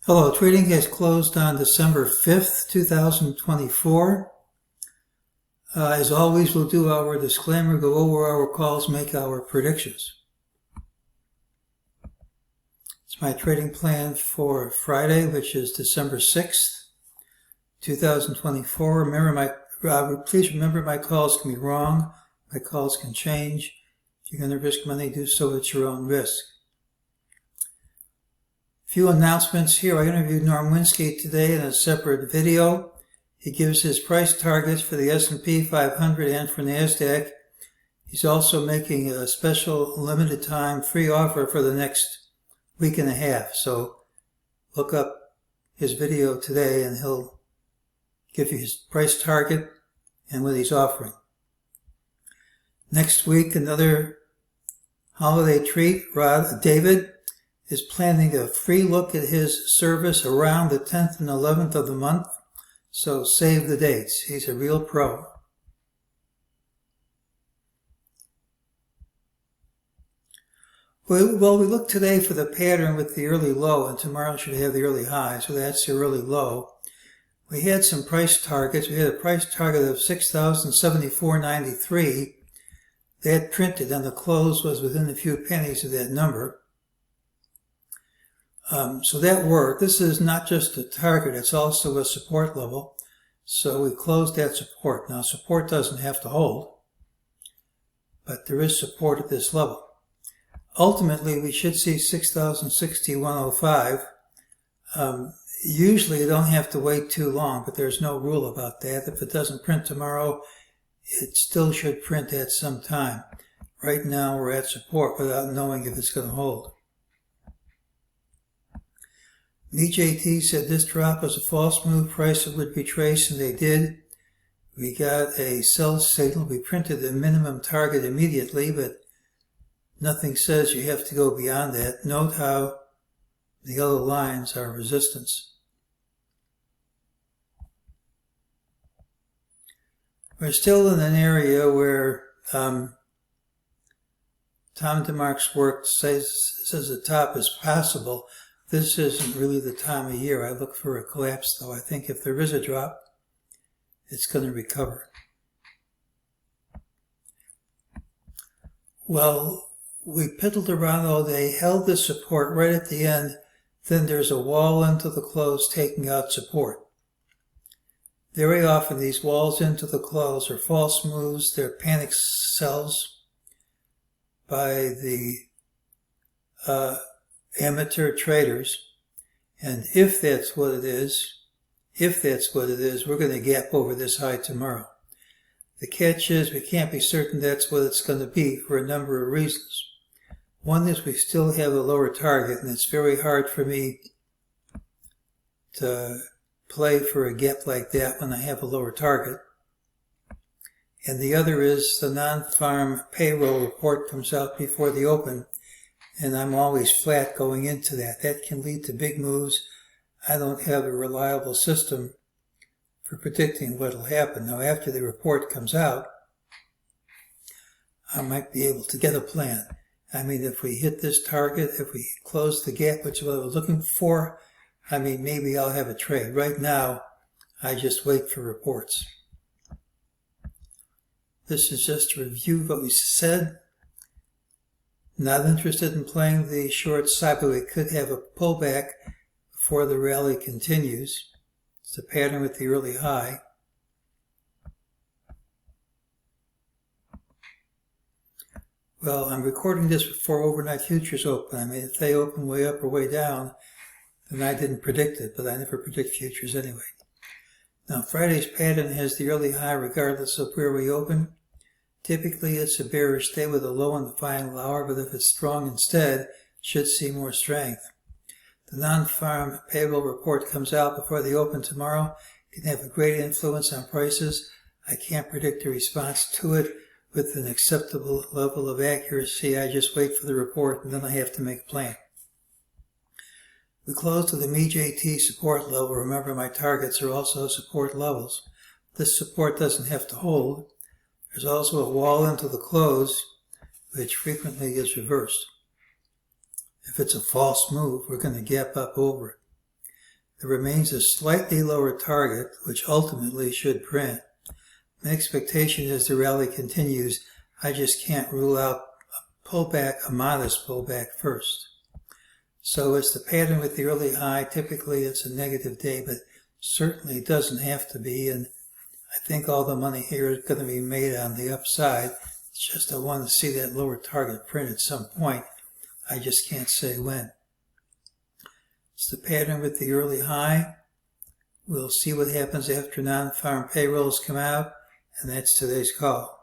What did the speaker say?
Hello, trading has closed on December 5th, 2024. As always, we'll do our disclaimer, go over our calls, make our predictions. It's my trading plan for Friday, which is December 6th, 2024. Please remember my calls can be wrong. My calls can change. If you're going to risk money, do so at your own risk. Few announcements here. I interviewed Norm Winskey today in a separate video. He gives his price targets for the S&P 500 and for NASDAQ. He's also making a special limited time free offer for the next week and a half. So look up his video today and he'll give you his price target and what he's offering. Next week, another holiday treat. David is planning a free look at his service around the 10th and 11th of the month, so save the dates. He's a real pro. Well, we look today for the pattern with the early low, and tomorrow should have the early high, so that's the early low. We had some price targets. We had a price target of 6,074.93. That printed, and the close was within a few pennies of that number. So that worked. This is not just a target, it's also a support level. So we closed that support. Now support doesn't have to hold, but there is support at this level. Ultimately, we should see 6,061.05. Usually you don't have to wait too long, but there's no rule about that. If it doesn't print tomorrow, it still should print at some time. Right now we're at support without knowing if it's going to hold. MEJT said this drop was a false move, price would retrace, and they did. We got a sell signal. We printed the minimum target immediately, but nothing says you have to go beyond that. Note how the yellow lines are resistance. We're still in an area where Tom DeMark's work says the top is possible. This isn't really the time of year. I look for a collapse, though. I think if there is a drop, it's going to recover. Well, we piddled around all day, held the support right at the end, then there's a wall into the close taking out support. Very often these walls into the close are false moves. They're panic sells by the amateur traders, and if that's what it is, we're going to gap over this high tomorrow. The catch is we can't be certain that's what it's going to be for a number of reasons. One is we still have a lower target, and it's very hard for me to play for a gap like that when I have a lower target. And the other is the non-farm payroll report comes out before the open, and I'm always flat going into that. That can lead to big moves. I don't have a reliable system for predicting what will happen. Now, after the report comes out, I might be able to get a plan. I mean, if we hit this target, if we close the gap, which is what I was looking for, I mean, maybe I'll have a trade. Right now, I just wait for reports. This is just a review of what we said. Not interested in playing the short side, but we could have a pullback before the rally continues. It's a pattern with the early high. Well, I'm recording this before overnight futures open. I mean, if they open way up or way down, then I didn't predict it, but I never predict futures anyway. Now, Friday's pattern has the early high regardless of where we open. Typically, it's a bearish day with a low in the final hour, but if it's strong instead, it should see more strength. The non-farm payroll report comes out before the open tomorrow. It can have a great influence on prices. I can't predict a response to it with an acceptable level of accuracy. I just wait for the report, and then I have to make a plan. We close to the MEJT support level. Remember, my targets are also support levels. This support doesn't have to hold. There's also a wall into the close, which frequently is reversed. If it's a false move, we're going to gap up over it. There remains a slightly lower target, which ultimately should print. My expectation is the rally continues. I just can't rule out a pullback, a modest pullback first. So it's the pattern with the early high. Typically it's a negative day, but certainly doesn't have to be. And I think all the money here is going to be made on the upside. It's just I want to see that lower target print at some point. I just can't say when. It's the pattern with the early high. We'll see what happens after non-farm payrolls come out, and that's today's call.